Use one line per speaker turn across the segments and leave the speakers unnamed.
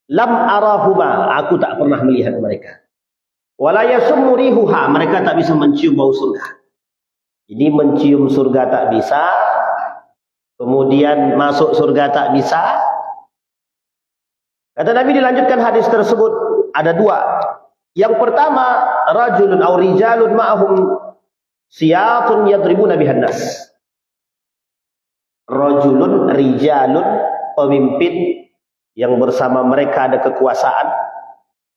lam arahuma, aku tak pernah melihat mereka. Wala yasummu rihuha, mereka tak bisa mencium bau surga. Jadi mencium surga tak bisa, kemudian masuk surga tak bisa. Kata Nabi dilanjutkan hadis tersebut, ada dua. Yang pertama, rajulun aw rijalun ma'ahum siyatun yadribuna bihan nas. Rajulun, rijalun, pemimpin yang bersama mereka ada kekuasaan,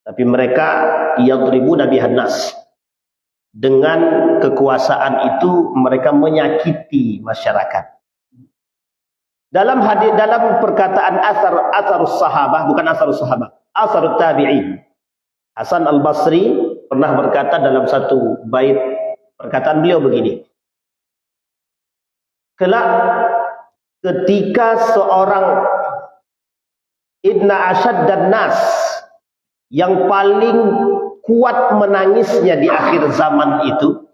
tapi mereka yadribuna bihan nas. Dengan kekuasaan itu mereka menyakiti masyarakat. Dalam hadis, dalam perkataan asarus sahabah, bukan asarus sahabah, asarut tabi'in. Hasan al-Basri pernah berkata dalam satu bait, perkataan beliau begini. Kelak ketika seorang inna asyaddan nas, yang paling kuat menangisnya di akhir zaman itu,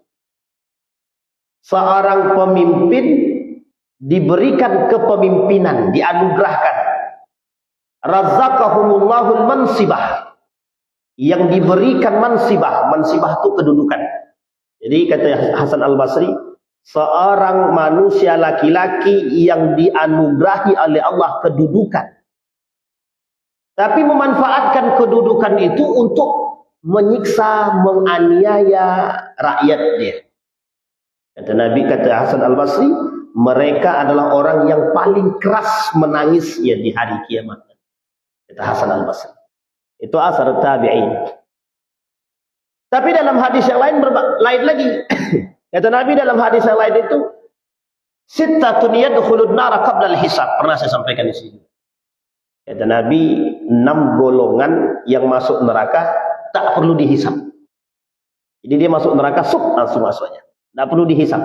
seorang pemimpin diberikan kepemimpinan, dianugerahkan. Razaqahumullahul mansibah, yang diberikan mansibah. Mansibah itu kedudukan. Jadi kata Hasan al-Basri, seorang manusia laki-laki yang dianugerahi oleh Allah kedudukan, tapi memanfaatkan kedudukan itu untuk menyiksa, menganiaya rakyat dia. Kata Nabi, kata Hasan al-Basri, mereka adalah orang yang paling keras menangisnya di hari kiamat. Kata Hasan al-Basri. Itu asar tabi'in. Tapi dalam hadis yang lain lagi. Kata Nabi dalam hadis yang lain itu, sittatun yadkhulun nara qabla al-hisab. Pernah saya sampaikan di sini. Kata Nabi, 6 golongan yang masuk neraka tak perlu dihisab. Jadi dia masuk neraka, langsung masuknya. Tak perlu dihisab.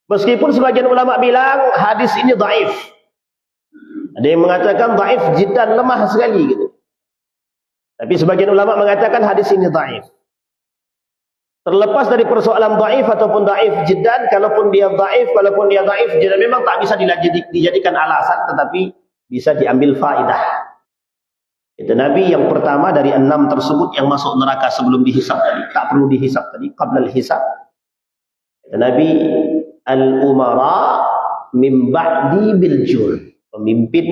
Meskipun sebagian ulama bilang hadis ini dhaif. Ada yang mengatakan dhaif jiddan, lemah sekali gitu. Tapi sebagian ulama mengatakan hadis ini dhaif. Terlepas dari persoalan dhaif ataupun dhaif jiddan, kalaupun dia dhaif jiddan, memang tak bisa dijadikan alasan, tetapi bisa diambil faidah. Itu Nabi yang pertama dari 6 tersebut yang masuk neraka sebelum dihisab tadi, tak perlu dihisab tadi, qabla al-hisab. Itu Nabi, al-umara min ba'di bil jur, pemimpin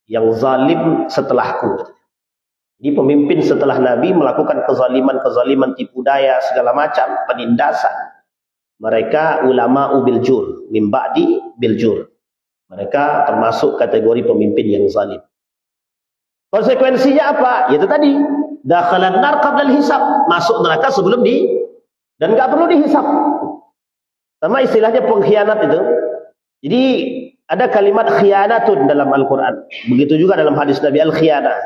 yang zalim setelahku. Jadi pemimpin setelah Nabi melakukan kezaliman, tipu daya, segala macam, penindasan. Mereka ulama bil jur, min ba'di bil jur. Mereka termasuk kategori pemimpin yang zalim. Konsekuensinya apa? Yaitu tadi, dakhalan nar qabla al-hisab, masuk neraka sebelum dan enggak perlu dihisab. Sama istilahnya pengkhianat itu. Jadi ada kalimat khianatun dalam Al-Qur'an. Begitu juga dalam hadis Nabi al-khianah.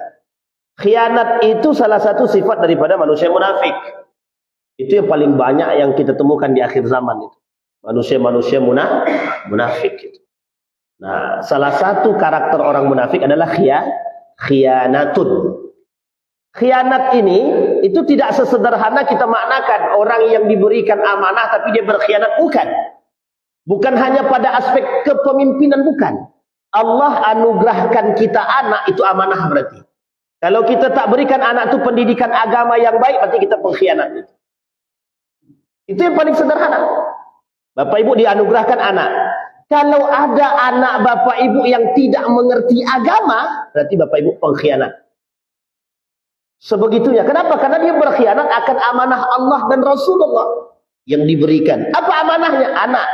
Khianat itu salah satu sifat daripada manusia munafik. Itu yang paling banyak yang kita temukan di akhir zaman itu. Manusia-manusia munafik itu. Nah, salah satu karakter orang munafik adalah khianatun. Khianat ini itu tidak sesederhana kita maknakan orang yang diberikan amanah tapi dia berkhianat, bukan. Bukan hanya pada aspek kepemimpinan, bukan. Allah anugerahkan kita anak, itu amanah berarti. Kalau kita tak berikan anak itu pendidikan agama yang baik, berarti kita pengkhianat. Itu yang paling sederhana. Bapak ibu dianugerahkan anak. Kalau ada anak bapak ibu yang tidak mengerti agama, berarti bapak ibu pengkhianat. Sebegitunya. Kenapa? Karena dia berkhianat akan amanah Allah dan Rasulullah yang diberikan. Apa amanahnya? Anak.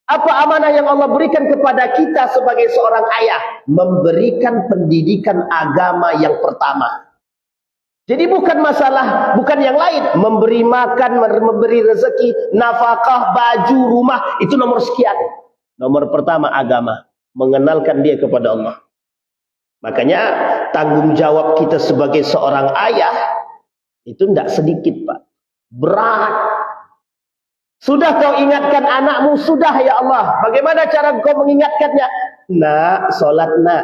Apa amanah yang Allah berikan kepada kita sebagai seorang ayah? Memberikan pendidikan agama yang pertama. Jadi bukan masalah, bukan yang lain. Memberi makan, memberi rezeki, nafkah, baju, rumah, itu nomor sekian. Nomor pertama agama. Mengenalkan dia kepada Allah. Makanya tanggung jawab kita sebagai seorang ayah itu tidak sedikit, Pak. Berat. Sudah kau ingatkan anakmu, sudah ya Allah. Bagaimana cara kau mengingatkannya? Nak, solat nak.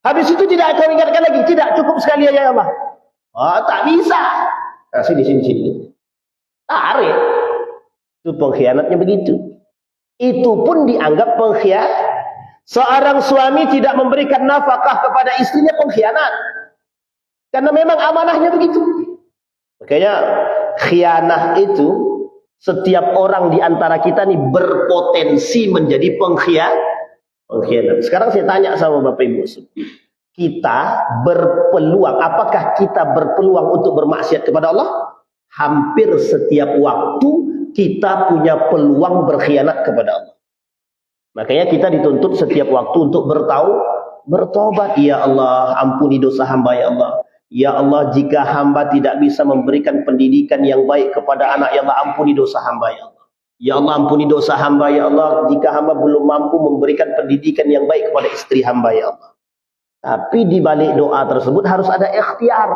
Habis itu tidak kau ingatkan lagi. Tidak, cukup sekali ya Allah. Oh, tak bisa. Nah, sini. Tarik. Itu pengkhianatnya begitu. Itu pun dianggap pengkhianat. Seorang suami tidak memberikan nafkah kepada istrinya pengkhianat. Karena memang amanahnya begitu. Makanya khianah itu setiap orang di antara kita nih berpotensi menjadi pengkhianat. Sekarang saya tanya sama Bapak Ibu, kita berpeluang, apakah kita berpeluang untuk bermaksiat kepada Allah? Hampir setiap waktu kita punya peluang berkhianat kepada Allah. Makanya kita dituntut setiap waktu untuk bertobat. Ya Allah, ampuni dosa hamba ya Allah. Ya Allah, jika hamba tidak bisa memberikan pendidikan yang baik kepada anak, ya Allah, ampuni dosa hamba ya Allah. Ya Allah, ampuni dosa hamba ya Allah, jika hamba belum mampu memberikan pendidikan yang baik kepada istri hamba ya Allah. Tapi di balik doa tersebut harus ada ikhtiar.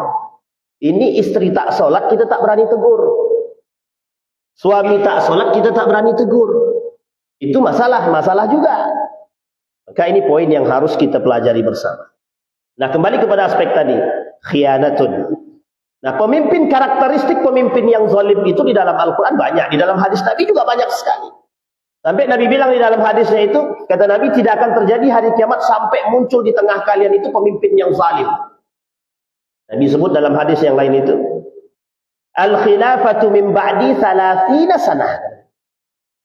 Ini istri tak sholat, kita tak berani tegur. Suami tak sholat, kita tak berani tegur. Itu masalah juga. Maka ini poin yang harus kita pelajari bersama. Nah, kembali kepada aspek tadi, khianatun. Nah, karakteristik pemimpin yang zalim itu di dalam Al-Quran banyak. Di dalam hadis Nabi juga banyak sekali. Sampai Nabi bilang di dalam hadisnya itu, kata Nabi, tidak akan terjadi hari kiamat sampai muncul di tengah kalian itu pemimpin yang zalim. Nabi sebut dalam hadis yang lain itu, al-khilafatu min ba'di 30 sanah.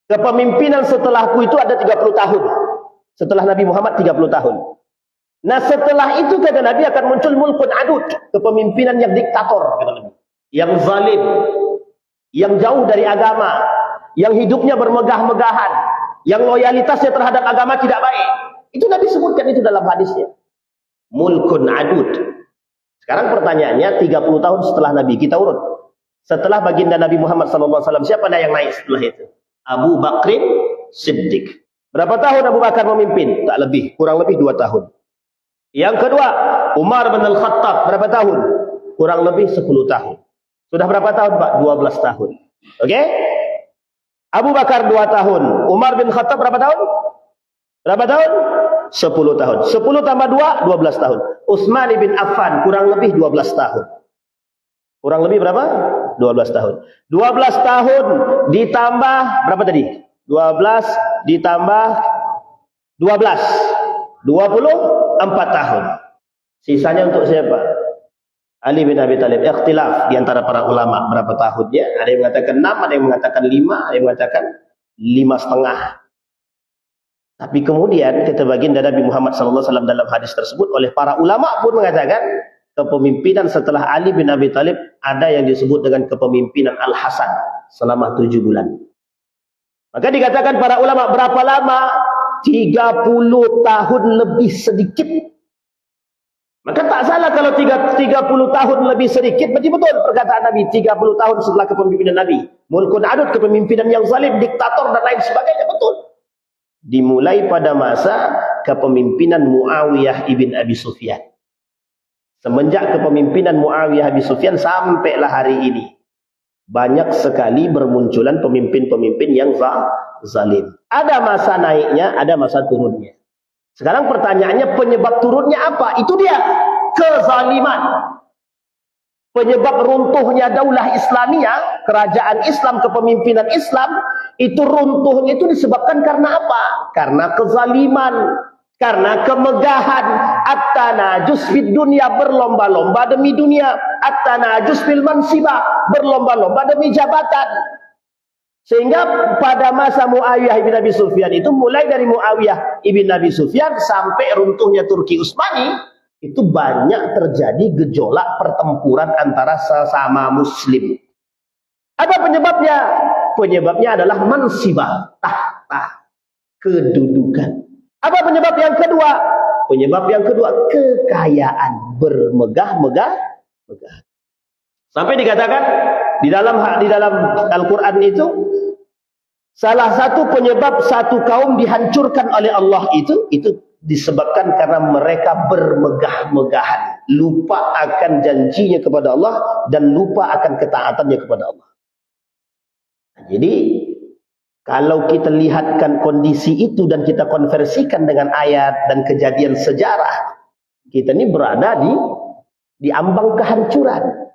Kepemimpinan setelahku itu ada 30 tahun. Setelah Nabi Muhammad 30 tahun. Nah, setelah itu kata Nabi akan muncul mulkun adud, kepemimpinan yang diktator, kata Nabi. Yang zalim, yang jauh dari agama, yang hidupnya bermegah-megahan, yang loyalitasnya terhadap agama tidak baik. Itu Nabi sebutkan itu dalam hadisnya. Mulkun adud. Sekarang pertanyaannya, 30 tahun setelah Nabi, kita urut. Setelah baginda Nabi Muhammad SAW, siapa yang naik setelah itu? Abu Bakrin Siddiq. Berapa tahun Abu Bakar memimpin? Tak lebih, kurang lebih 2 tahun. Yang kedua, Umar bin Al-Khattab. Berapa tahun? Kurang lebih 10 tahun. Sudah berapa tahun, Pak? 12 tahun. Oke? Abu Bakar 2 tahun. Umar bin Khattab berapa tahun? Berapa tahun? 10 tahun. 10 tambah 2, 12 tahun. Utsman bin Affan kurang lebih 12 tahun. Kurang lebih berapa? 12 tahun. 12 tahun ditambah berapa tadi? 12 ditambah 12. 24 tahun. Sisanya untuk siapa? Ali bin Abi Thalib. Ikhtilaf di antara para ulama berapa tahunnya. Ada yang mengatakan 6, ada yang mengatakan 5, ada yang mengatakan 5,5. Tapi kemudian kata baginda Nabi Muhammad SAW dalam hadis tersebut, oleh para ulama pun mengatakan kepemimpinan setelah Ali bin Abi Thalib ada yang disebut dengan kepemimpinan Al-Hasan selama 7 bulan. Maka dikatakan para ulama berapa lama? 30 tahun lebih sedikit. Maka tak salah kalau 30 tahun lebih sedikit. Berarti betul perkataan Nabi, 30 tahun setelah kepemimpinan Nabi. Mulkun adud, kepemimpinan yang zalim, diktator dan lain sebagainya, betul. Dimulai pada masa kepemimpinan Muawiyah ibn Abi Sufyan. Semenjak kepemimpinan Muawiyah bin Sufyan sampailah hari ini, banyak sekali bermunculan pemimpin-pemimpin yang zalim. Ada masa naiknya, ada masa turunnya. Sekarang pertanyaannya, penyebab turunnya apa? Itu dia, kezaliman. Penyebab runtuhnya daulah Islamiyah, kerajaan Islam, kepemimpinan Islam, itu runtuhnya itu disebabkan karena apa? Karena kezaliman, karena kemegahan. At-tanajus fid dunya, berlomba-lomba demi dunia. At-tanajus fil mansibah, berlomba-lomba demi jabatan. Sehingga pada masa Muawiyah ibn Abi Sufyan itu, mulai dari Muawiyah ibn Abi Sufyan sampai runtuhnya Turki Utsmani, itu banyak terjadi gejolak pertempuran antara sesama muslim. Apa penyebabnya? Penyebabnya adalah mansibah, tahta, kedudukan. Apa penyebab yang kedua? Penyebab yang kedua, kekayaan, bermegah-megah. Sampai dikatakan di dalam Al-Quran itu, salah satu penyebab satu kaum dihancurkan oleh Allah itu disebabkan karena mereka bermegah-megahan, lupa akan janjinya kepada Allah dan lupa akan ketaatannya kepada Allah. Jadi kalau kita lihatkan kondisi itu dan kita konversikan dengan ayat dan kejadian sejarah, kita ini berada di ambang kehancuran.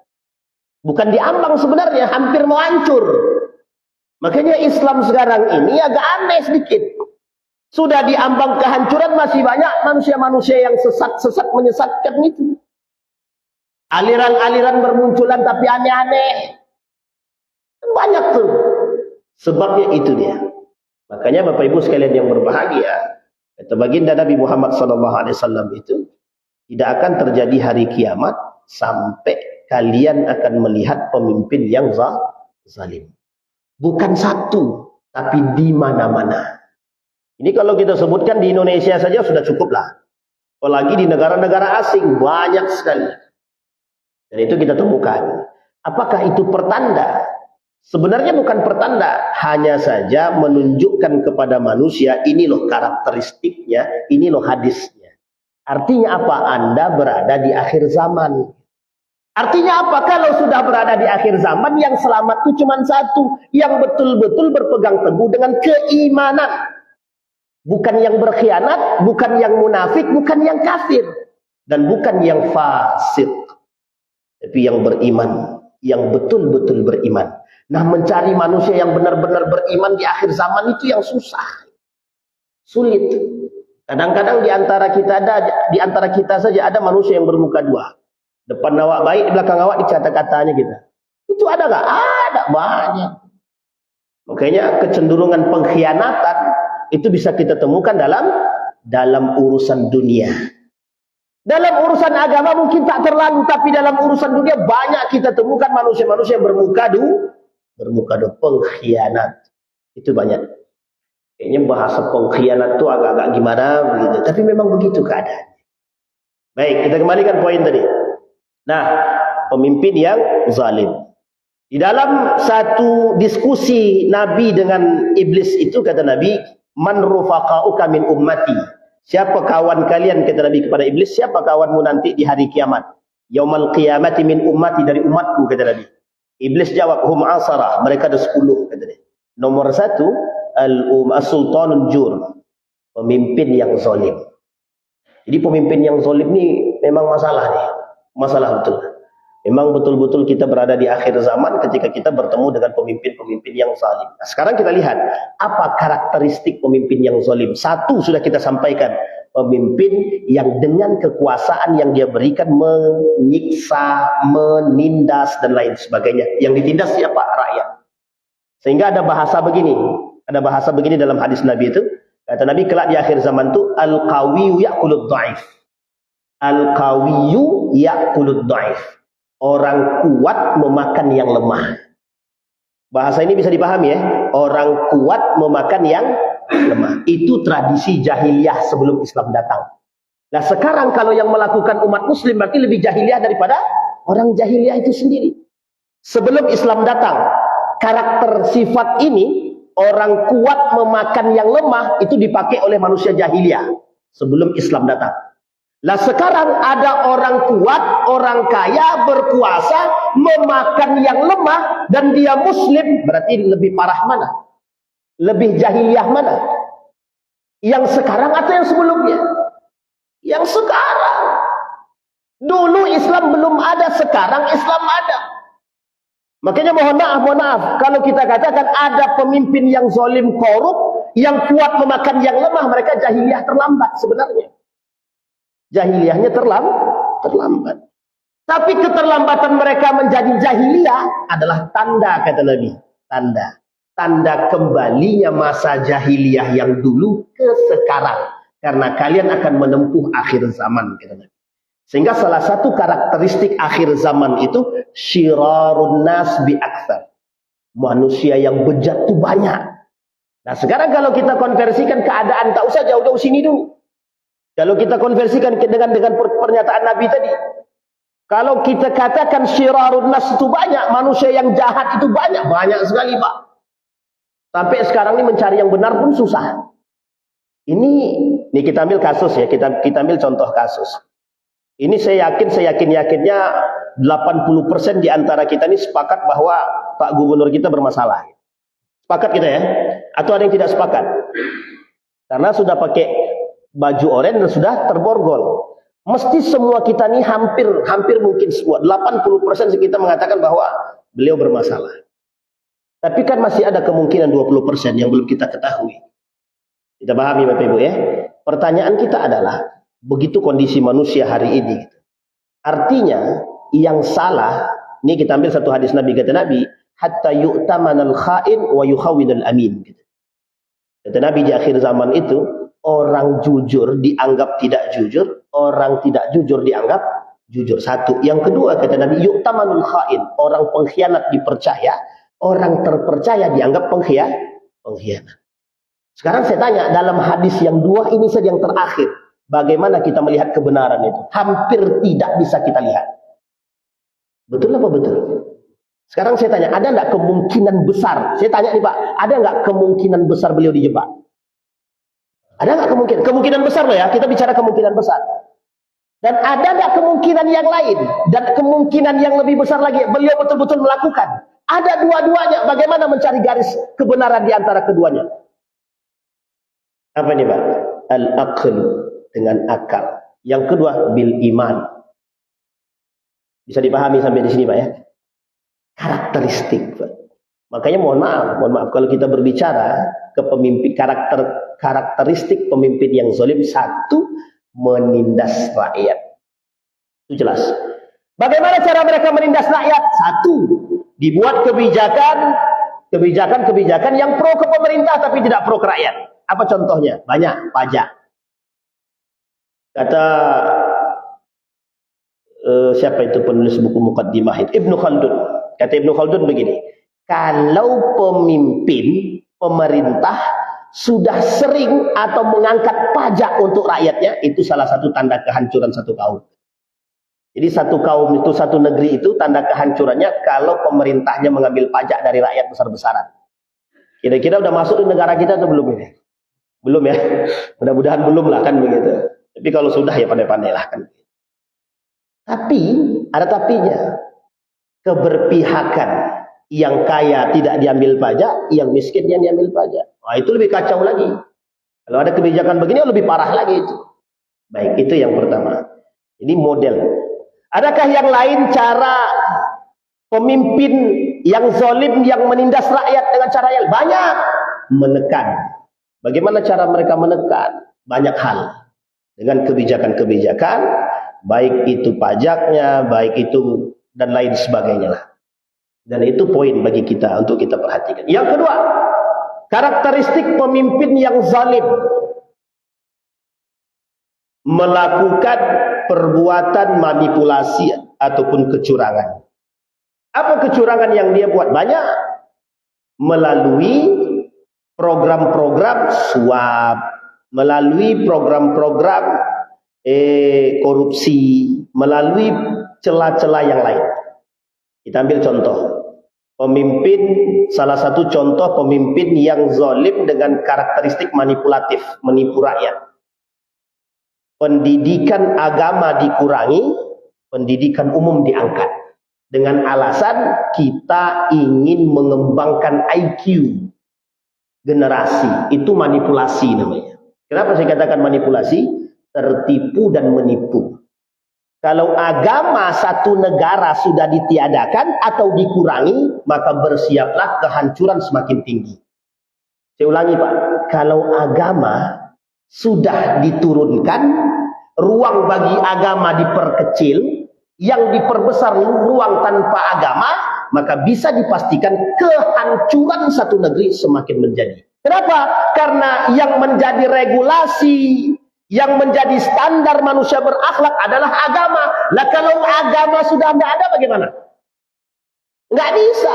Bukan di ambang sebenarnya, hampir mau hancur. Makanya Islam sekarang ini agak aneh sedikit. Sudah diambang kehancuran, masih banyak manusia-manusia yang sesat-sesat menyesatkan itu. Aliran-aliran bermunculan tapi aneh-aneh. Banyak tuh. Sebabnya itu dia. Makanya Bapak Ibu sekalian yang berbahagia, kata baginda Nabi Muhammad SAW itu, tidak akan terjadi hari kiamat sampai kalian akan melihat pemimpin yang zalim. Bukan satu, tapi di mana-mana. Ini kalau kita sebutkan di Indonesia saja sudah cukup lah. Apalagi di negara-negara asing banyak sekali. Dan itu kita temukan. Apakah itu pertanda? Sebenarnya bukan pertanda. Hanya saja menunjukkan kepada manusia, ini loh karakteristiknya, ini loh hadisnya. Artinya apa? Anda berada di akhir zaman. Artinya apa? Kalau sudah berada di akhir zaman, yang selamat itu cuma satu. Yang betul-betul berpegang teguh dengan keimanan. Bukan yang berkhianat, bukan yang munafik, bukan yang kafir. Dan bukan yang fasik. Tapi yang beriman. Yang betul-betul beriman. Nah, mencari manusia yang benar-benar beriman di akhir zaman itu yang susah. Sulit. Kadang-kadang di antara kita saja ada manusia yang bermuka dua. Depan awak baik, di belakang awak dikata-katanya kita. Itu ada gak? Ada, banyak. Makanya kecenderungan pengkhianatan itu bisa kita temukan dalam urusan dunia. Dalam urusan agama mungkin tak terlalu, tapi dalam urusan dunia banyak kita temukan manusia-manusia yang bermuka dua, pengkhianat. Itu banyak. Kayaknya bahasa pengkhianat itu agak-agak gimana begitu, tapi memang begitu keadaan. Baik, kita kembalikan poin tadi. Nah, pemimpin yang zalim. Di dalam satu diskusi Nabi dengan iblis itu, kata Nabi, man rufaqa'uka min ummati. Siapa kawan kalian, kata Nabi kepada iblis, siapa kawanmu nanti di hari kiamat? Yaumal qiyamati min ummati, dari umatku, kata Nabi. Iblis jawab, hum asara, mereka ada 10, kata dia. Nomor 1, as-sultanul jur, pemimpin yang zalim. Jadi pemimpin yang zalim ni memang masalah nih. Masalah betul. Memang betul-betul kita berada di akhir zaman ketika kita bertemu dengan pemimpin-pemimpin yang zalim. Nah, sekarang kita lihat apa karakteristik pemimpin yang zalim. Satu sudah kita sampaikan, pemimpin yang dengan kekuasaan yang dia berikan menyiksa, menindas dan lain sebagainya. Yang ditindas siapa? Rakyat. Sehingga ada bahasa begini dalam hadis Nabi itu. Kata Nabi, kelak di akhir zaman itu al-qawiyyu ya'kulud dha'if. Al-qawiyyu ya'kulud dha'if. Orang kuat memakan yang lemah. Bahasa ini bisa dipahami ya. Orang kuat memakan yang lemah. Itu tradisi jahiliyah sebelum Islam datang. Nah, sekarang kalau yang melakukan umat muslim berarti lebih jahiliyah daripada orang jahiliyah itu sendiri. Sebelum Islam datang, karakter sifat ini, orang kuat memakan yang lemah, itu dipakai oleh manusia jahiliyah sebelum Islam datang. Lah sekarang ada orang kuat, orang kaya, berkuasa, memakan yang lemah, dan dia muslim, berarti lebih parah mana? Lebih jahiliyah mana? Yang sekarang atau yang sebelumnya? Yang sekarang. Dulu Islam belum ada, sekarang Islam ada. Makanya mohon maaf, kalau kita katakan ada pemimpin yang zalim, korup, yang kuat memakan yang lemah, mereka jahiliyah terlambat sebenarnya. Jahiliyahnya terlambat. Tapi keterlambatan mereka menjadi jahiliyah adalah tanda, kata Nabi. Tanda kembalinya masa jahiliyah yang dulu ke sekarang. Karena kalian akan menempuh akhir zaman, kata Nabi. Sehingga salah satu karakteristik akhir zaman itu syirarun nas bi aktsar. Manusia yang bejat itu banyak. Nah, sekarang kalau kita konversikan keadaan, tak usah jauh-jauh sini dulu. Kalau kita konversikan dengan pernyataan Nabi tadi, kalau kita katakan syirarun nas itu banyak, manusia yang jahat itu banyak sekali, Pak. Sampai sekarang ini mencari yang benar pun susah. Ini kita ambil kasus ya, kita ambil contoh kasus. Ini saya yakinnya 80% di antara kita ini sepakat bahwa Pak Gubernur kita bermasalah. Sepakat kita ya? Atau ada yang tidak sepakat? Karena sudah pakai baju oranye dan sudah terborgol. Mesti semua kita ini hampir mungkin semua 80% kita mengatakan bahwa beliau bermasalah. Tapi kan masih ada kemungkinan 20% yang belum kita ketahui. Kita pahami Bapak Ibu ya. Pertanyaan kita adalah, begitu kondisi manusia hari ini. Artinya, yang salah, ini kita ambil satu hadis Nabi, kata Nabi, hatta yu'tamanal kha'in wa yukhawinal amin. Kata Nabi, di akhir zaman itu, orang jujur dianggap tidak jujur, orang tidak jujur dianggap jujur. Satu. Yang kedua, kata Nabi, yu'tamanul kha'in. Orang pengkhianat dipercaya, orang terpercaya dianggap pengkhianat. Sekarang saya tanya, dalam hadis yang dua ini saja yang terakhir, bagaimana kita melihat kebenaran itu? Hampir tidak bisa kita lihat. Betul apa betul? Sekarang saya tanya, ada nggak kemungkinan besar? Saya tanya nih Pak, ada nggak kemungkinan besar beliau dijebak? Ada nggak kemungkinan? Kemungkinan besar loh ya, kita bicara kemungkinan besar. Dan ada nggak kemungkinan yang lain? Dan kemungkinan yang lebih besar lagi, beliau betul-betul melakukan. Ada dua-duanya, bagaimana mencari garis kebenaran di antara keduanya? Apa ini Pak? Al-aql, dengan akal. Yang kedua, bil iman. Bisa dipahami sampai di sini Pak ya? Karakteristik Pak. Makanya mohon maaf kalau kita berbicara ke pemimpin, karakteristik pemimpin yang zalim, satu, menindas rakyat. Itu jelas. Bagaimana cara mereka menindas rakyat? Satu, dibuat kebijakan yang pro ke pemerintah tapi tidak pro ke rakyat. Apa contohnya? Banyak. Pajak. Kata siapa itu penulis buku Muqaddimah? Ibnu Khaldun. Kata Ibnu Khaldun begini, kalau pemimpin pemerintah sudah sering atau mengangkat pajak untuk rakyatnya, itu salah satu tanda kehancuran satu kaum. Jadi satu kaum itu, satu negeri itu, tanda kehancurannya kalau pemerintahnya mengambil pajak dari rakyat besar-besaran. Kira-kira udah masuk di negara kita atau belum ini? Belum ya? Mudah-mudahan belum lah kan begitu. Tapi kalau sudah ya pandai-pandai lah kan. Tapi, ada tapinya. Keberpihakan. Yang kaya tidak diambil pajak, yang miskin yang diambil pajak. Wah, itu lebih kacau lagi. Kalau ada kebijakan begini lebih parah lagi itu. Baik, itu yang pertama. Ini model. Adakah yang lain cara pemimpin yang zalim, yang menindas rakyat dengan cara yang banyak? Menekan. Bagaimana cara mereka menekan? Banyak hal. Dengan kebijakan-kebijakan, baik itu pajaknya, baik itu dan lain sebagainya lah. Dan itu poin bagi kita untuk kita perhatikan. Yang kedua, karakteristik pemimpin yang zalim, melakukan perbuatan manipulasi ataupun kecurangan. Apa kecurangan yang dia buat? Banyak. Melalui program-program suap, melalui program-program korupsi, melalui celah-celah yang lain. Kita ambil contoh. Pemimpin, salah satu contoh pemimpin yang zalim dengan karakteristik manipulatif, menipu rakyat. Pendidikan agama dikurangi, pendidikan umum diangkat. Dengan alasan kita ingin mengembangkan IQ generasi. Itu manipulasi namanya. Kenapa saya katakan manipulasi? Tertipu dan menipu. Kalau agama satu negara sudah ditiadakan atau dikurangi, maka bersiaplah kehancuran semakin tinggi. Saya ulangi Pak, kalau agama sudah diturunkan, ruang bagi agama diperkecil, yang diperbesar ruang tanpa agama, maka bisa dipastikan kehancuran satu negeri semakin menjadi. Kenapa? Karena yang menjadi regulasi, yang menjadi standar manusia berakhlak adalah agama. Lah kalau agama sudah tidak ada bagaimana? Nggak bisa.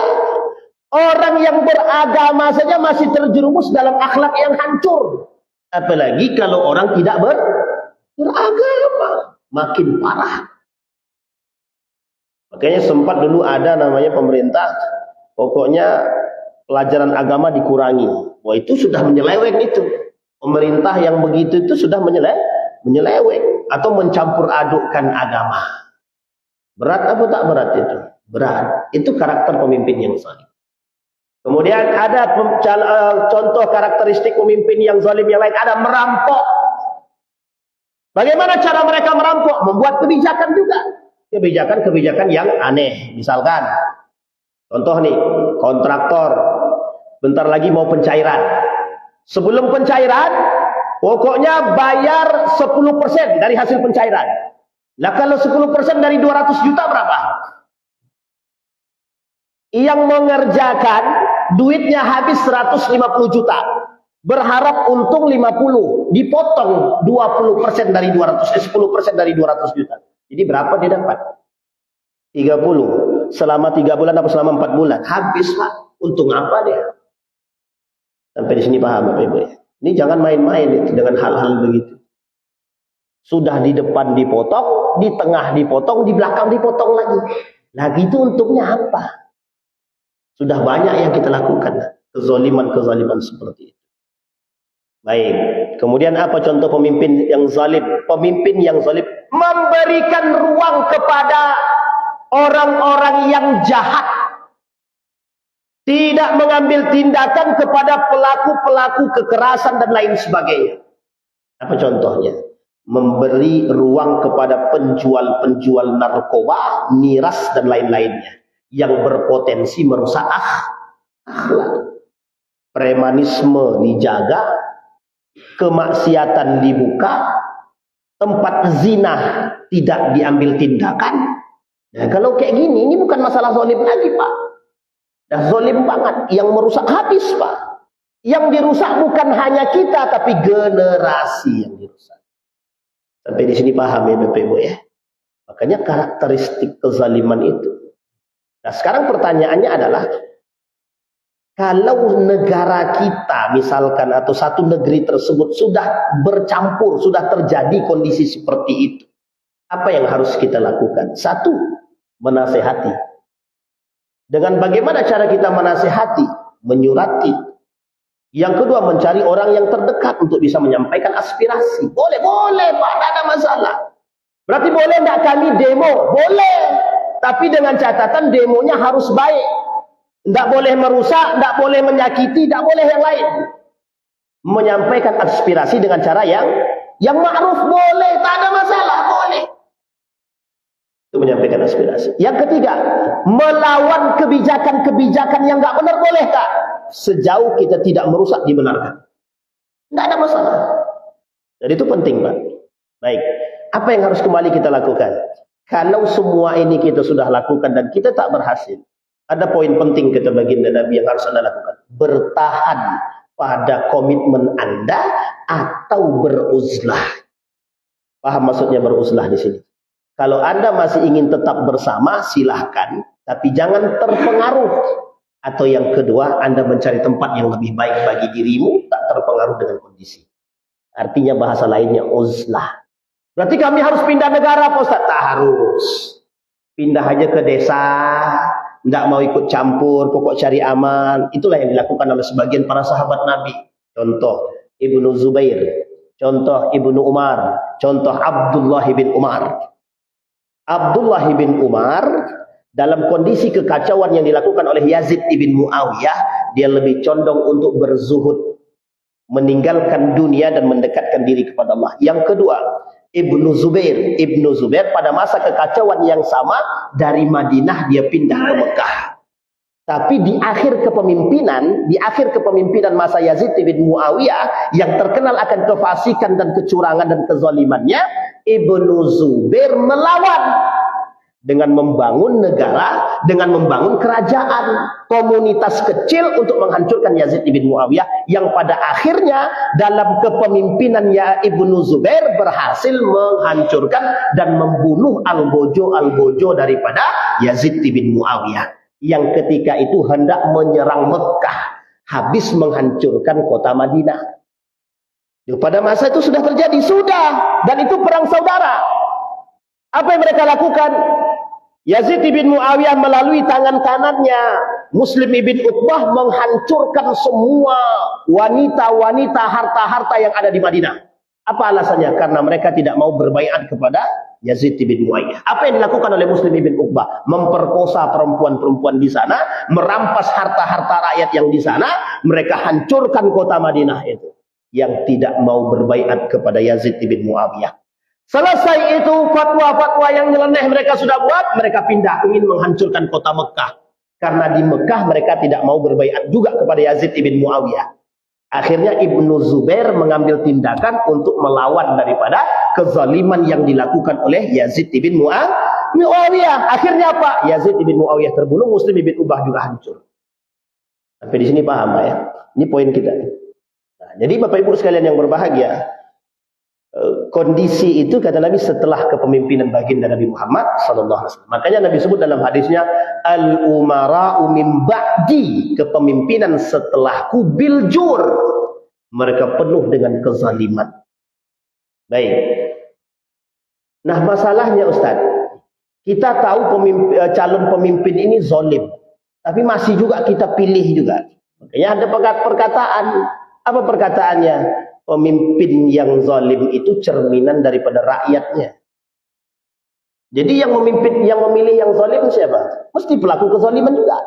Orang yang beragama saja masih terjerumus dalam akhlak yang hancur. Apalagi kalau orang tidak beragama. Makin parah. Makanya sempat dulu ada namanya pemerintah, pokoknya pelajaran agama dikurangi. Wah, itu sudah menyeleweng itu. Pemerintah yang begitu itu sudah menyeleweng atau mencampur adukkan agama. Berat apa tak berat itu? Berat. Itu karakter pemimpin yang zalim. Kemudian ada contoh karakteristik pemimpin yang zalim yang lain, ada merampok. Bagaimana cara mereka merampok? Membuat kebijakan juga. Kebijakan-kebijakan yang aneh. Misalkan, contoh nih, kontraktor bentar lagi mau pencairan. Sebelum pencairan, Pokoknya bayar 10% dari hasil pencairan. Lah kalau 10% dari 200 juta berapa? Yang mengerjakan duitnya habis 150 juta. Berharap untung 50, dipotong 20% dari 200, 10% dari 200 juta. Jadi berapa dia dapat? 30. Selama 3 bulan atau selama 4 bulan. Habis Pak. Untung apa dia? Sampai di sini paham Bapak Ibu ya? Ini jangan main-main dengan hal-hal begitu. Sudah di depan dipotong, di tengah dipotong, di belakang dipotong lagi. Lagi itu untungnya apa? Sudah banyak yang kita lakukan. Kezaliman-kezaliman seperti itu. Baik. Kemudian apa contoh pemimpin yang zalim? Pemimpin yang zalim memberikan ruang kepada orang-orang yang jahat. Tidak mengambil tindakan kepada pelaku-pelaku kekerasan dan lain sebagainya. Apa contohnya? Memberi ruang kepada penjual-penjual narkoba, miras dan lain-lainnya yang berpotensi merusak akhlak. Premanisme dijaga, kemaksiatan dibuka, tempat zina tidak diambil tindakan. Nah, kalau kayak gini, ini bukan masalah zalim lagi Pak. Dah zalim banget, yang merusak habis Pak. Yang dirusak bukan hanya kita, tapi generasi yang dirusak. Sampai di sini paham ya Bapak Ibu ya. Makanya karakteristik kezaliman itu. Nah sekarang pertanyaannya adalah, kalau negara kita misalkan atau satu negeri tersebut sudah bercampur, sudah terjadi kondisi seperti itu, apa yang harus kita lakukan? Satu, menasehati. Dengan bagaimana cara kita menasehati? Menyurati. Yang kedua, mencari orang yang terdekat untuk bisa menyampaikan aspirasi. Boleh Pak, tidak ada masalah. Berarti boleh tidak kami demo? Boleh. Tapi dengan catatan demonya harus baik. Tidak boleh merusak, tidak boleh menyakiti, tidak boleh yang lain. Menyampaikan aspirasi dengan cara yang ma'ruf boleh, tak ada masalah, boleh. Itu menyampaikan aspirasi. Yang ketiga, melawan kebijakan-kebijakan yang nggak benar boleh Kak? Sejauh kita tidak merusak dibenarkan. Tidak ada masalah. Jadi itu penting Pak. Baik, apa yang harus kembali kita lakukan? Kalau semua ini kita sudah lakukan dan kita tak berhasil, ada poin penting kata baginda Nabi yang harus Anda lakukan. Bertahan pada komitmen Anda atau beruzlah. Paham maksudnya beruzlah di sini? Kalau Anda masih ingin tetap bersama, silahkan. Tapi jangan terpengaruh. Atau yang kedua, Anda mencari tempat yang lebih baik bagi dirimu, tak terpengaruh dengan kondisi. Artinya bahasa lainnya uzlah. Berarti kami harus pindah negara Pak Ustaz? Tak harus. Pindah aja ke desa, tidak mau ikut campur, pokok cari aman. Itulah yang dilakukan oleh sebagian para sahabat Nabi. Contoh Ibnu Zubair, contoh Ibnu Umar, contoh Abdullah bin Umar. Abdullah bin Umar dalam kondisi kekacauan yang dilakukan oleh Yazid ibn Muawiyah, dia lebih condong untuk berzuhud, meninggalkan dunia dan mendekatkan diri kepada Allah. Yang kedua, Ibnu Zubair pada masa kekacauan yang sama, dari Madinah dia pindah ke Mekah. Tapi di akhir kepemimpinan masa Yazid bin Muawiyah yang terkenal akan kefasikan dan kecurangan dan kezalimannya, Ibnu Zubair melawan dengan membangun negara, dengan membangun kerajaan, komunitas kecil untuk menghancurkan Yazid bin Muawiyah yang pada akhirnya dalam kepemimpinannya Ibnu Zubair berhasil menghancurkan dan membunuh al-bojo daripada Yazid bin Muawiyah yang ketika itu hendak menyerang Mekah, habis menghancurkan kota Madinah. Pada masa itu sudah terjadi, dan itu perang saudara. Apa yang mereka lakukan? Yazid bin Muawiyah melalui tangan kanannya Muslim ibn Uqbah menghancurkan semua wanita-wanita, harta-harta yang ada di Madinah. Apa alasannya? Karena mereka tidak mau berbaiat kepada Yazid bin Muawiyah. Apa yang dilakukan oleh Muslim ibn Uqbah? Memperkosa perempuan-perempuan di sana, merampas harta-harta rakyat yang di sana, mereka hancurkan kota Madinah itu. Yang tidak mau berbaiat kepada Yazid bin Muawiyah. Selesai itu fatwa-fatwa yang nyeleneh mereka sudah buat, mereka pindah ingin menghancurkan kota Mekah. Karena di Mekah mereka tidak mau berbaiat juga kepada Yazid bin Muawiyah. Akhirnya Ibnu Zubair mengambil tindakan untuk melawan daripada kezaliman yang dilakukan oleh Yazid bin Muawiyah. Akhirnya apa? Yazid bin Muawiyah terbunuh, Muslim bin Ubah juga hancur. Sampai di sini paham ya? Ini poin kita. Nah, jadi Bapak Ibu sekalian yang berbahagia, kondisi itu kata Nabi setelah kepemimpinan baginda Nabi Muhammad sallallahu alaihi wasallam. Makanya Nabi sebut dalam hadisnya al-umara'u min ba'di, kepemimpinan setelahku bil jur, mereka penuh dengan kezaliman. Baik. Nah, masalahnya Ustaz, kita tahu calon pemimpin ini zalim, tapi masih juga kita pilih juga. Makanya ada perkataan, apa perkataannya? Pemimpin yang zalim itu cerminan daripada rakyatnya. Jadi yang memilih yang zalim siapa? Mesti pelaku kezaliman juga.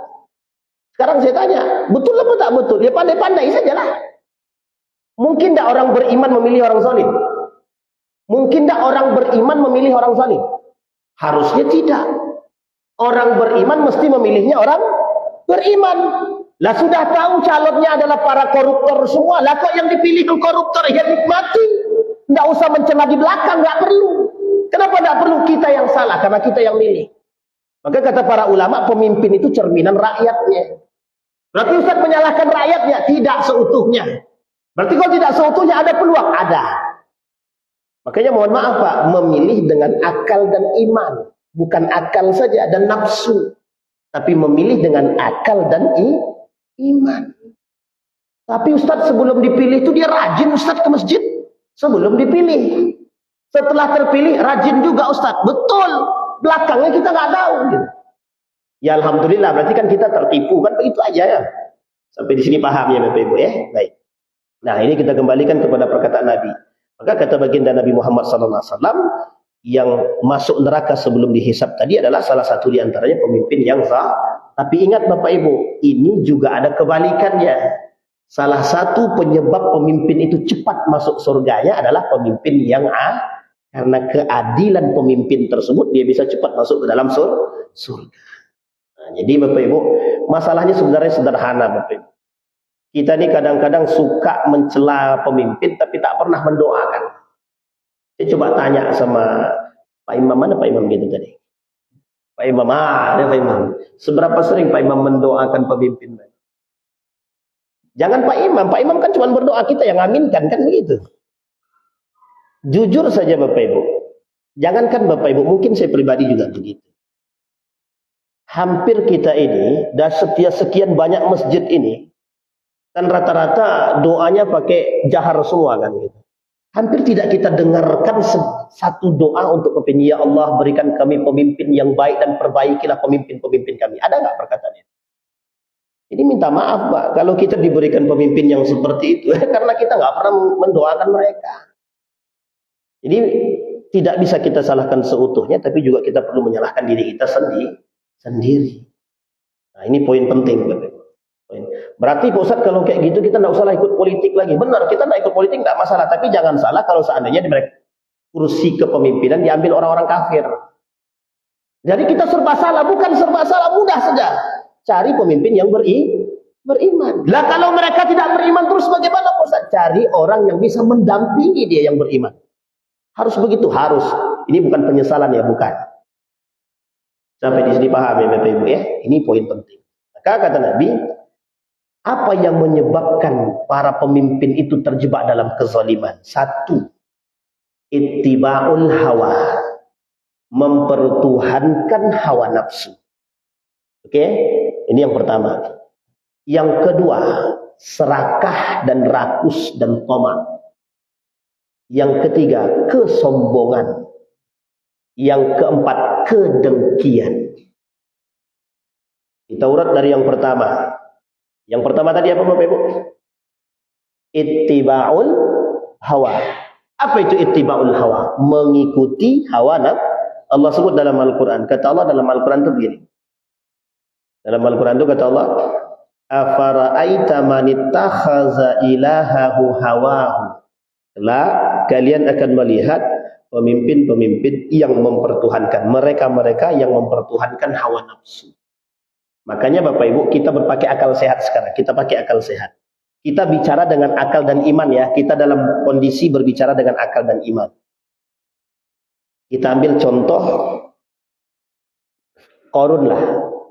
Sekarang saya tanya, betul apa tak betul? Ya pandai-pandai sajalah. Mungkin tak orang beriman memilih orang zalim? Mungkin tak orang beriman memilih orang zalim? Harusnya tidak. Orang beriman mesti memilihnya orang beriman. Lah sudah tahu calonnya adalah para koruptor semua. Lah kok yang dipilih koruptor ya nikmati. Tidak usah mencela di belakang, nggak perlu. Kenapa tidak perlu? Kita yang salah karena kita yang milih. Maka kata para ulama, pemimpin itu cerminan rakyatnya. Berarti Ustaz menyalahkan rakyatnya? Tidak seutuhnya. Berarti kalau tidak seutuhnya ada peluang? Ada. Makanya mohon maaf Pak, memilih dengan akal dan iman. Bukan akal saja dan nafsu. Tapi memilih dengan akal dan iman. Tapi Ustaz sebelum dipilih itu dia rajin Ustaz ke masjid. Sebelum dipilih. Setelah terpilih rajin juga Ustaz. Betul. Belakangnya kita nggak tahu. Ya Alhamdulillah. Berarti kan kita tertipu. Kan begitu aja ya. Sampai di sini paham ya Bapak Ibu ya. Baik. Nah ini kita kembalikan kepada perkataan Nabi. Maka kata baginda Nabi Muhammad SAW, yang masuk neraka sebelum dihisab tadi adalah salah satu di antaranya pemimpin yang sah. Tapi ingat Bapak Ibu, ini juga ada kebalikannya. Salah satu penyebab pemimpin itu cepat masuk surganya adalah pemimpin yang karena keadilan pemimpin tersebut dia bisa cepat masuk ke dalam surga. Nah, jadi Bapak Ibu, masalahnya sebenarnya sederhana Bapak Ibu. Kita ini kadang-kadang suka mencela pemimpin tapi tak pernah mendoakan. Saya coba tanya sama Pak Imam, mana Pak Imam gitu tadi? Pak Imam, ada Pak Imam. Seberapa sering Pak Imam mendoakan pemimpin? Jangan Pak Imam kan cuma berdoa, kita yang aminkan, kan begitu. Jujur saja Bapak Ibu. Jangankan Bapak Ibu, mungkin saya pribadi juga begitu. Hampir kita ini, dan sekian banyak masjid ini, kan rata-rata doanya pakai jahar semua kan gitu. Hampir tidak kita dengarkan satu doa untuk pemimpin. Ya Allah, berikan kami pemimpin yang baik dan perbaikilah pemimpin-pemimpin kami. Ada nggak perkataan itu? Ini minta maaf Pak, kalau kita diberikan pemimpin yang seperti itu, karena kita nggak pernah mendoakan mereka. Jadi tidak bisa kita salahkan seutuhnya, tapi juga kita perlu menyalahkan diri kita sendiri. Nah ini poin penting Bapak. Berarti Pak Ustadz kalau kayak gitu kita tidak usah ikut politik lagi. Benar, kita tidak ikut politik tidak masalah. Tapi jangan salah kalau seandainya di kursi kepemimpinan diambil orang-orang kafir. Jadi kita serba salah, bukan serba salah, mudah saja. Cari pemimpin yang beriman. Lah kalau mereka tidak beriman terus bagaimana Pak Ustadz? Cari orang yang bisa mendampingi dia yang beriman. Harus begitu, harus. Ini bukan penyesalan ya, bukan. Sampai di sini paham ya Bapak Ibu ya. Ini poin penting. Maka kata Nabi, apa yang menyebabkan para pemimpin itu terjebak dalam kezaliman? Satu, ittiba'ul hawa, mempertuhankan hawa nafsu. Oke, ini yang pertama. Yang kedua, serakah dan rakus dan tamak. Yang ketiga, kesombongan. Yang keempat, kedengkian. Kita urat dari yang pertama. Yang pertama tadi apa Bapak Ibu? Ittiba'ul hawa. Apa itu ittiba'ul hawa? Mengikuti hawa nafsu. Allah sebut dalam Al-Quran. Kata Allah dalam Al-Quran itu begini. Dalam Al-Quran itu kata Allah, afara'aita manittakhadha ilahahu hawahu. Lah kalian akan melihat pemimpin-pemimpin yang mempertuhankan, mereka-mereka yang mempertuhankan hawa nafsu. Makanya Bapak Ibu, kita berpakai akal sehat sekarang. Kita pakai akal sehat. Kita bicara dengan akal dan iman ya. Kita dalam kondisi berbicara dengan akal dan iman. Kita ambil contoh Qarun lah.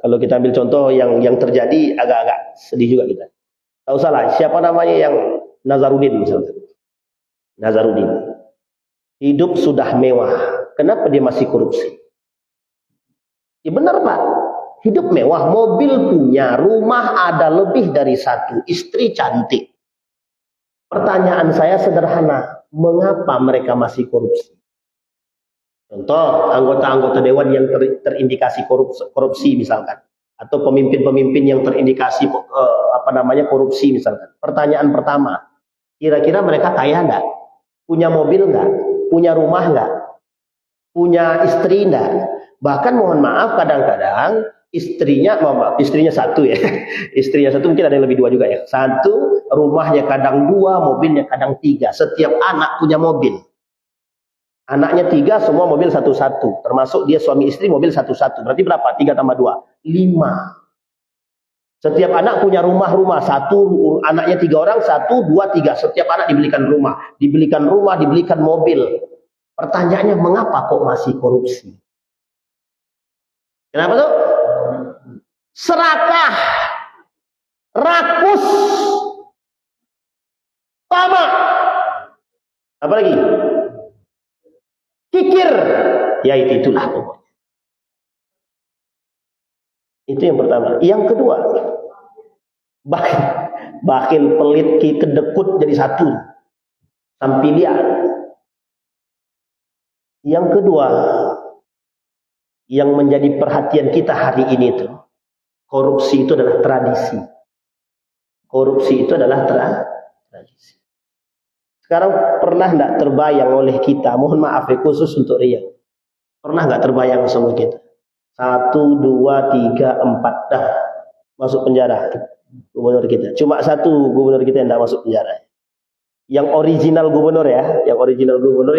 Kalau kita ambil contoh yang terjadi agak-agak sedih juga kita. Tak usahlah, siapa namanya yang Nazarudin misalnya. Nazarudin. Hidup sudah mewah. Kenapa dia masih korupsi? Ya benar Pak. Hidup mewah, mobil punya, rumah ada lebih dari satu, istri cantik. Pertanyaan saya sederhana, mengapa mereka masih korupsi? Contoh, anggota-anggota dewan yang terindikasi korupsi misalkan, atau pemimpin-pemimpin yang terindikasi korupsi misalkan. Pertanyaan pertama, kira-kira mereka kaya nggak? Punya mobil nggak? Punya rumah nggak? Punya istri nggak? Bahkan mohon maaf kadang-kadang istrinya satu ya. Istrinya satu, mungkin ada yang lebih dua juga ya. Satu, rumahnya kadang dua, mobilnya kadang tiga. Setiap anak punya mobil. Anaknya tiga, semua mobil satu-satu. Termasuk dia suami istri mobil satu-satu. Berarti berapa? 3 tambah 2. 5. Setiap anak punya rumah-rumah. Satu, anaknya 3 orang, 1, 2, 3. Setiap anak dibelikan rumah. Dibelikan mobil. Pertanyaannya, mengapa kok masih korupsi? Kenapa tuh? Serakah, rakus, tamak, apa lagi? Kikir, ya itulah pokoknya. Itu yang pertama. Yang kedua, bakhil, pelit, kedekut jadi satu, sampai dia. Yang kedua, yang menjadi perhatian kita hari ini itu, korupsi itu adalah tradisi. Korupsi itu adalah tradisi. Sekarang pernah enggak terbayang oleh kita, mohon maaf ya khusus untuk Riau, pernah enggak terbayang sama kita? 1, 2, 3, 4 dah masuk penjara gubernur kita. Cuma satu gubernur kita yang enggak masuk penjara. Yang original gubernur ya, yang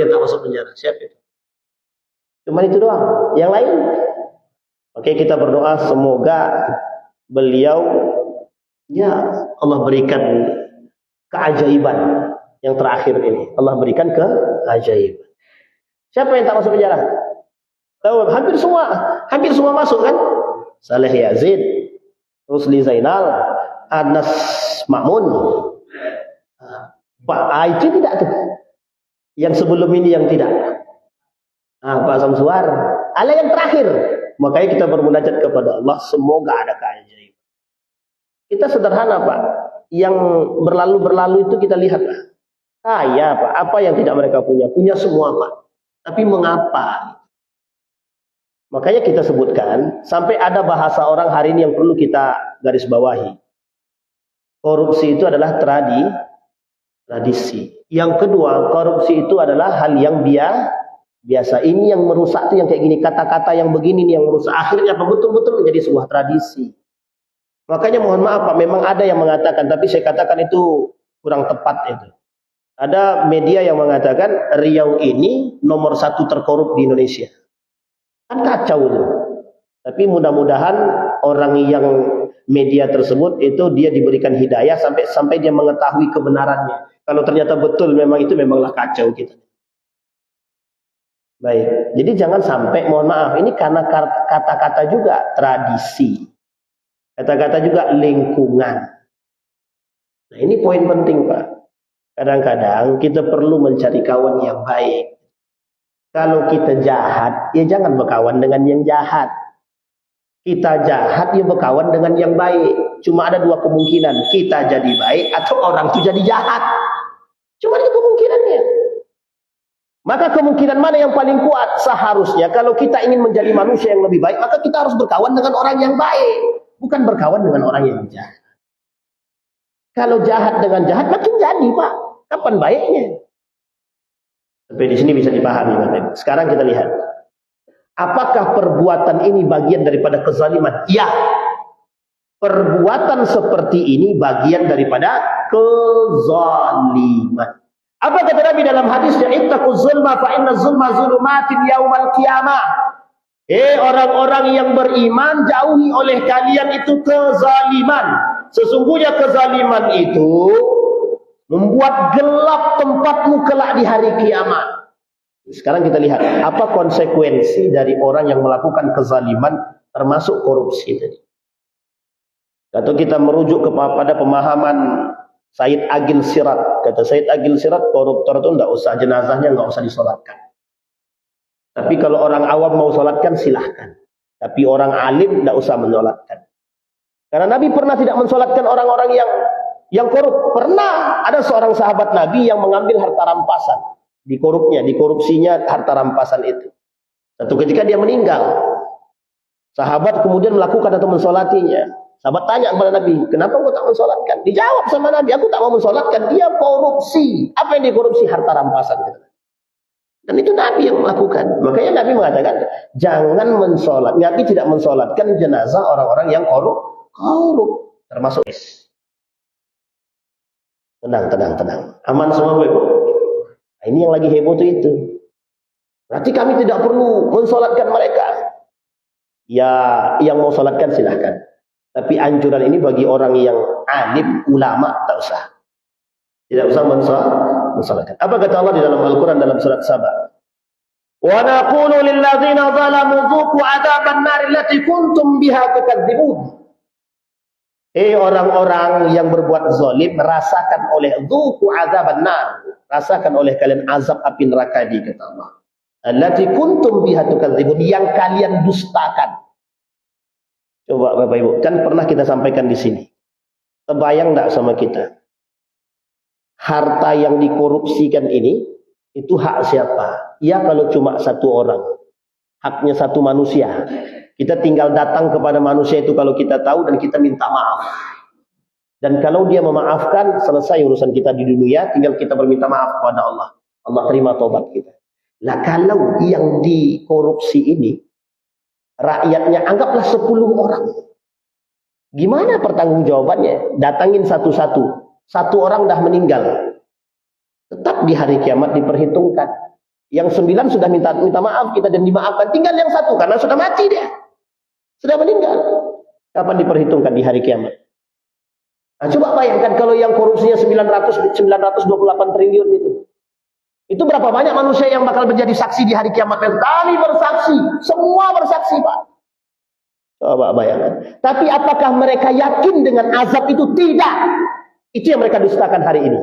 tak masuk penjara. Siapa itu? Cuma itu doang. Yang lain, oke, kita berdoa semoga beliau ya Allah berikan keajaiban yang terakhir ini. Allah berikan keajaiban. Siapa yang tak masuk penjara? Tahu, hampir semua masuk kan? Saleh Yazid, Rusli Zainal, Anas Makmun. Pak itu tidak tuh. Yang sebelum ini yang tidak. Pak Samsuar. Ala yang terakhir. Makanya kita bermunajat kepada Allah, semoga ada keajaiban. Kita sederhana Pak. Yang berlalu itu kita lihatlah. Kaya Pak. Apa yang tidak mereka punya? Punya semua Pak. Tapi mengapa? Makanya kita sebutkan, sampai ada bahasa orang hari ini yang perlu kita garis bawahi. Korupsi itu adalah tradisi. Yang kedua, korupsi itu adalah hal yang biasa. Ini yang merusak tuh yang kayak gini, kata-kata yang begini nih yang merusak. Akhirnya betul-betul menjadi sebuah tradisi. Makanya mohon maaf Pak, memang ada yang mengatakan, tapi saya katakan itu kurang tepat itu. Ada media yang mengatakan Riau ini nomor 1 terkorup di Indonesia. Kan kacau itu. Tapi mudah-mudahan orang yang media tersebut itu dia diberikan hidayah sampai dia mengetahui kebenarannya. Kalau ternyata betul memang itu memanglah kacau kita. Baik, jadi jangan sampai, mohon maaf, ini karena kata-kata juga tradisi. Kata-kata juga lingkungan. Nah ini poin penting Pak. Kadang-kadang kita perlu mencari kawan yang baik. Kalau kita jahat, ya jangan berkawan dengan yang jahat. Kita jahat, ya berkawan dengan yang baik. Cuma ada 2 kemungkinan, kita jadi baik atau orang itu jadi jahat. Cuma itu kemungkinannya. Maka kemungkinan mana yang paling kuat? Seharusnya kalau kita ingin menjadi manusia yang lebih baik, maka kita harus berkawan dengan orang yang baik, bukan berkawan dengan orang yang jahat. Kalau jahat dengan jahat makin jadi Pak. Kapan baiknya? Sampai di sini bisa dipahami Bapak. Sekarang kita lihat. Apakah perbuatan ini bagian daripada kezaliman? Ya. Perbuatan seperti ini bagian daripada kezaliman. Apa kata Nabi dalam hadisnya? Ittaquz zulma fa inna zulma zulumatin yaumal qiyamah. Orang-orang yang beriman, jauhi oleh kalian itu kezaliman. Sesungguhnya kezaliman itu membuat gelap tempatmu kelak di hari kiamat. Sekarang kita lihat apa konsekuensi dari orang yang melakukan kezaliman, termasuk korupsi tadi. Atau kita merujuk kepada pemahaman Said Agil Sirat. Kata Said Agil Sirat, koruptor itu enggak usah, jenazahnya enggak usah disolatkan. Tapi kalau orang awam mau solatkan silahkan. Tapi orang alim enggak usah mensolatkan. Karena Nabi pernah tidak mensolatkan orang-orang yang korup. Pernah ada seorang sahabat Nabi yang mengambil harta rampasan, dikorupsinya harta rampasan itu. Satu ketika dia meninggal, sahabat kemudian melakukan atau mensolatinya. Sahabat tanya kepada Nabi, kenapa engkau tak mensolatkan? Dijawab sama Nabi, aku tak mau mensolatkan, dia korupsi. Apa yang dikorupsi? Harta rampasan. Dan itu Nabi yang melakukan. Makanya Nabi mengatakan, jangan mensolat. Nabi tidak mensolatkan jenazah orang-orang yang korup. Termasuk tenang. Aman semua Bu. Nah, ini yang lagi heboh itu. Berarti kami tidak perlu mensolatkan mereka. Ya, yang mau solatkan silahkan. Tapi anjuran ini bagi orang yang alim, ulama, tak usah. Tidak usah mensolatkan. Apa kata Allah di dalam Al-Quran dalam surat Saba? Wa naqulu lil ladzina zalamu dzuqu 'adzaban nar allati kuntum biha tukadzibun. Orang-orang yang berbuat zalim, rasakan oleh dzuqu 'adzaban nar, rasakan oleh kalian azab api neraka di kata Allah. Allati kuntum biha tukadzibun, yang kalian dustakan. Coba Bapak Ibu, kan pernah kita sampaikan di sini. Terbayang enggak sama kita? Harta yang dikorupsikan ini, itu hak siapa? Ya kalau cuma satu orang. Haknya satu manusia. Kita tinggal datang kepada manusia itu kalau kita tahu dan kita minta maaf. Dan kalau dia memaafkan, selesai urusan kita di dunia, tinggal kita berminta maaf kepada Allah. Allah terima taubat kita. Nah kalau yang dikorupsi ini, rakyatnya anggaplah 10 orang. Gimana pertanggungjawabannya? Datangin satu-satu. Satu orang dah meninggal. Tetap di hari kiamat diperhitungkan. Yang 9 sudah minta maaf kita dan dimaafkan. Tinggal yang satu karena sudah mati dia. Sudah meninggal. Kapan diperhitungkan di hari kiamat? Nah, coba bayangkan kalau yang korupsinya 928 triliun itu. Itu berapa banyak manusia yang bakal menjadi saksi di hari kiamat? Dan kami bersaksi, semua bersaksi Pak. Coba bayangkan. Tapi apakah mereka yakin dengan azab itu? Tidak. Itu yang mereka dustakan hari ini.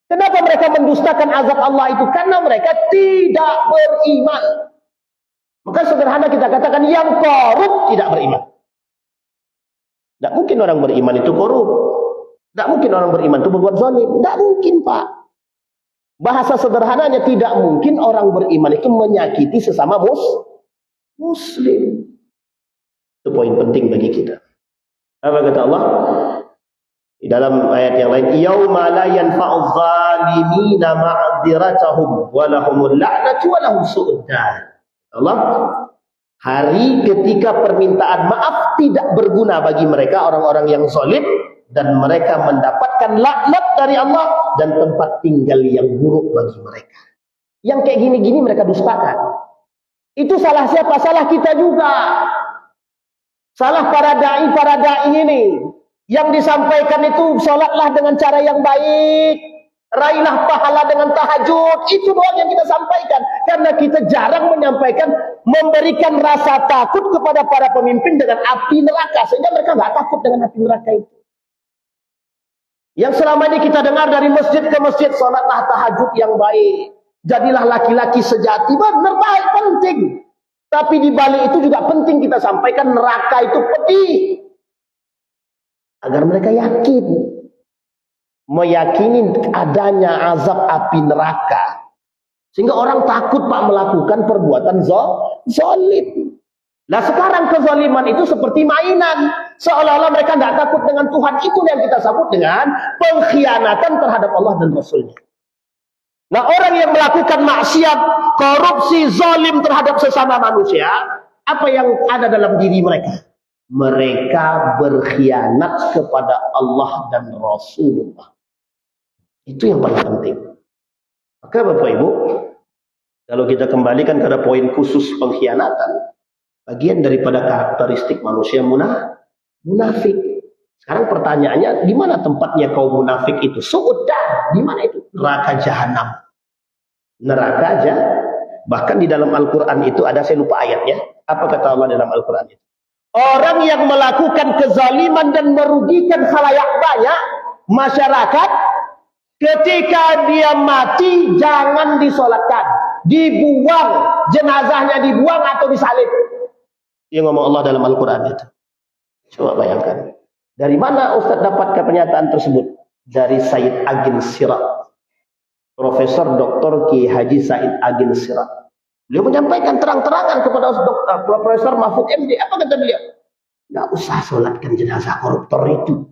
Kenapa mereka mendustakan azab Allah itu? Karena mereka tidak beriman. Maka sederhana kita katakan yang korup tidak beriman. Tidak mungkin orang beriman itu korup. Tidak mungkin orang beriman itu berbuat zalim. Tidak mungkin Pak. Bahasa sederhananya tidak mungkin orang beriman itu menyakiti sesama muslim. Itu poin penting bagi kita. Apa kata Allah? Di dalam ayat yang lain, yauma la yanfa'u dzalimina ma'dziratahum wa lahumul la'natu wa lahum su'ud dar. Allah, hari ketika permintaan maaf tidak berguna bagi mereka orang-orang yang zalim, dan mereka mendapatkan laknat dari Allah dan tempat tinggal yang buruk bagi mereka. Yang kayak gini-gini mereka dustakan. Itu salah siapa? Salah kita juga. Salah para dai ini. Yang disampaikan itu sholatlah dengan cara yang baik, raihlah pahala dengan tahajud. Itu doang yang kita sampaikan. Karena kita jarang menyampaikan, memberikan rasa takut kepada para pemimpin dengan api neraka, sehingga mereka nggak takut dengan api neraka itu. Yang selama ini kita dengar dari masjid ke masjid, sholatlah tahajud yang baik, jadilah laki-laki sejati. Benar, baik, penting. Tapi di balik itu juga penting kita sampaikan neraka itu pedih, agar mereka yakin, meyakini adanya azab api neraka, sehingga orang takut Pak melakukan perbuatan zalim. Nah sekarang kezaliman itu seperti mainan, seolah-olah mereka tidak takut dengan Tuhan. Itu yang kita sebut dengan pengkhianatan terhadap Allah dan Rasulnya. Nah orang yang melakukan maksiat, korupsi, zalim terhadap sesama manusia, apa yang ada dalam diri mereka? Mereka berkhianat kepada Allah dan Rasulullah. Itu yang paling penting. Maka Bapak Ibu, kalau kita kembalikan pada poin khusus pengkhianatan, bagian daripada karakteristik manusia munafik. Sekarang pertanyaannya, di mana tempatnya kaum munafik itu? Su'uddar, di mana itu? Neraka jahanam. Neraka aja. Bahkan di dalam Al-Quran itu ada, saya lupa ayatnya. Apa kata Allah dalam Al-Quran itu? Orang yang melakukan kezaliman dan merugikan khalayak banyak, masyarakat, ketika dia mati, jangan disolatkan. Dibuang, jenazahnya dibuang atau disalib. Dia ngomong Allah dalam Al-Quran itu. Coba bayangkan. Dari mana Ustaz dapatkan pernyataan tersebut? Dari Said Agil Sirat. Profesor Dr. Ki Haji Said Agil Sirat. Beliau menyampaikan terang-terangan kepada Profesor Mahfud MD. Apa kata beliau? Nggak usah solatkan jenazah koruptor itu.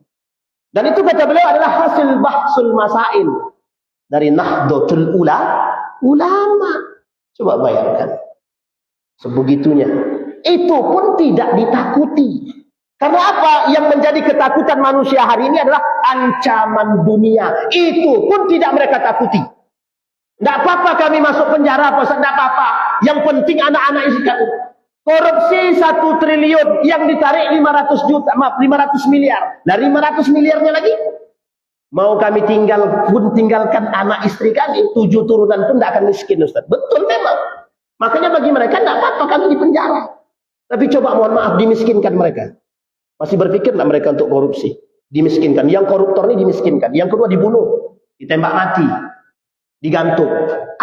Dan itu kata beliau adalah hasil bahsul masail. Dari Nahdlatul Ulama. Coba bayangkan. Sebegitunya. Itu pun tidak ditakuti. Karena apa? Yang menjadi ketakutan manusia hari ini adalah ancaman dunia. Itu pun tidak mereka takuti. Tidak apa-apa kami masuk penjara, tidak apa-apa. Yang penting anak-anak isi kami. Korupsi 1 triliun yang ditarik 500 juta, maaf 500 miliar. Nah 500 miliarnya lagi. Mau kami tinggalkan anak istri kami, 7 turunan pun tidak akan miskin, Ustaz. Betul memang. Makanya bagi mereka tidak apa-apa kami di penjara. Tapi coba mohon maaf dimiskinkan mereka. Masih berpikir nggak mereka untuk korupsi? Dimiskinkan. Yang koruptor ini dimiskinkan. Yang kedua dibunuh, ditembak mati, digantung.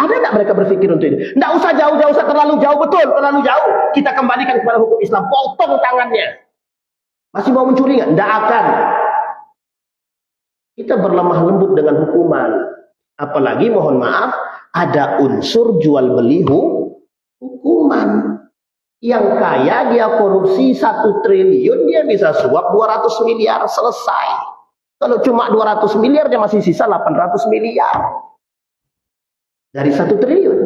Ada nggak mereka berpikir untuk ini? Nggak usah jauh-jauh, terlalu jauh, betul, terlalu jauh. Kita kembalikan kepada hukum Islam, potong tangannya. Masih mau mencuri nggak? Nggak akan. Kita berlemah lembut dengan hukuman. Apalagi mohon maaf, ada unsur jual beli hukuman. Yang kaya dia korupsi 1 triliun, dia bisa suap 200 miliar, selesai. Kalau cuma 200 miliar, dia masih sisa 800 miliar. Dari 1 triliun.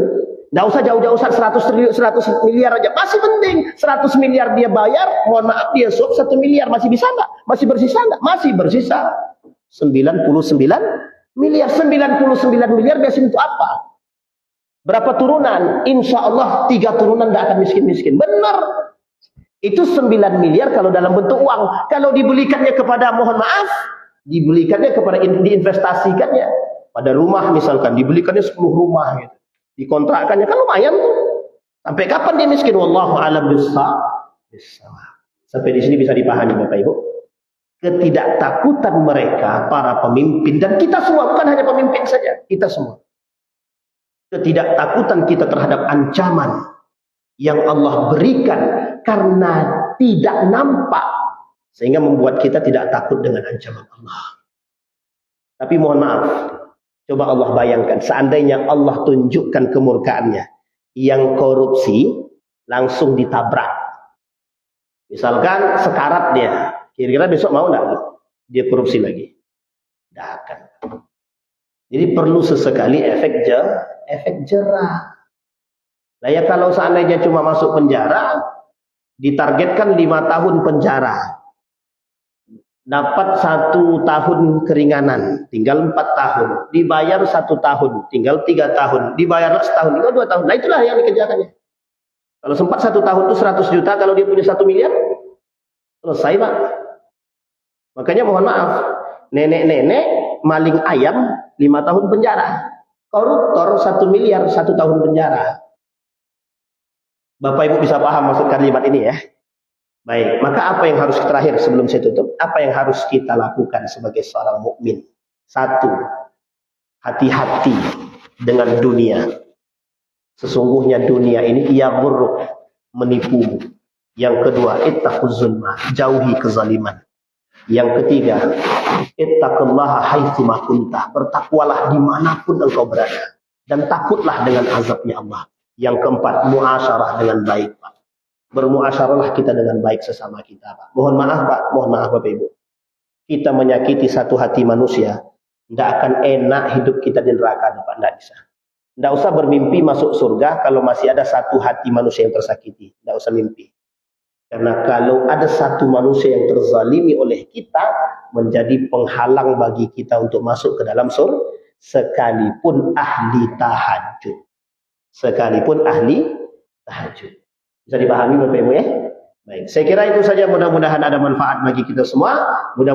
Nggak usah jauh-jauh 100 miliar aja. Masih penting. 100 miliar dia bayar, mohon maaf dia suap 1 miliar. Masih bisa nggak? Masih bersisa nggak? Masih bersisa. 99 miliar. 99 miliar biasa untuk apa? Berapa turunan? Insya Allah 3 turunan tidak akan miskin-miskin. Benar. Itu 9 miliar kalau dalam bentuk uang. Kalau dibelikannya kepada, mohon maaf, dibelikannya kepada, diinvestasikannya. Pada rumah misalkan, dibelikannya 10 rumah. Gitu. Dikontrakkannya, kan lumayan tuh. Sampai kapan dia miskin? Wallahu a'lam bissawab. Sampai di sini bisa dipahami Bapak Ibu. Ketidaktakutan mereka, para pemimpin, dan kita semua, bukan hanya pemimpin saja. Kita semua. Ketidaktakutan kita terhadap ancaman yang Allah berikan karena tidak nampak, sehingga membuat kita tidak takut dengan ancaman Allah. Tapi mohon maaf, coba Allah bayangkan seandainya Allah tunjukkan kemurkaannya, yang korupsi langsung ditabrak. Misalkan sekarat dia, kira-kira besok mau enggak dia korupsi lagi? Tidak akan. Jadi perlu sesekali efek jerah. Nah ya kalau seandainya cuma masuk penjara, ditargetkan 5 tahun penjara, dapat 1 tahun keringanan, tinggal 4 tahun, dibayar 1 tahun, tinggal 3 tahun, dibayar setahun, tinggal 2 tahun. Nah itulah yang dikerjakannya. Kalau sempat 1 tahun itu 100 juta, kalau dia punya 1 miliar, selesai Pak. Makanya mohon maaf, nenek-nenek maling ayam 5 tahun penjara, koruptor 1 miliar 1 tahun penjara. Bapak Ibu bisa paham maksud kalimat ini ya? Baik, maka apa yang harus terakhir sebelum saya tutup? Apa yang harus kita lakukan sebagai seorang mukmin? 1, hati-hati dengan dunia. Sesungguhnya dunia ini yaghurruk, menipumu. Yang kedua, ittaquz zulma, jauhi kezaliman. Yang ketiga, ittaqullaha haitsuma kunta, bertakwalah dimanapun engkau berada, dan takutlah dengan azabnya Allah. Yang keempat, muasyarah dengan baik, Pak. Bermuasyarahlah kita dengan baik sesama kita, Pak. Mohon maaf, Pak. Mohon maaf, Bapak Ibu. Kita menyakiti satu hati manusia, tidak akan enak hidup kita di neraka, Pak. Tidak bisa. Tidak usah bermimpi masuk surga kalau masih ada satu hati manusia yang tersakiti. Tidak usah mimpi. Karena kalau ada satu manusia yang terzalimi oleh kita, menjadi penghalang bagi kita untuk masuk ke dalam surga, sekalipun ahli tahajud. Sekalipun ahli tahajud. Bisa dipahami Bapak Ibu ya? Baik, saya kira itu saja, mudah-mudahan ada manfaat bagi kita semua. Mudah-mudahan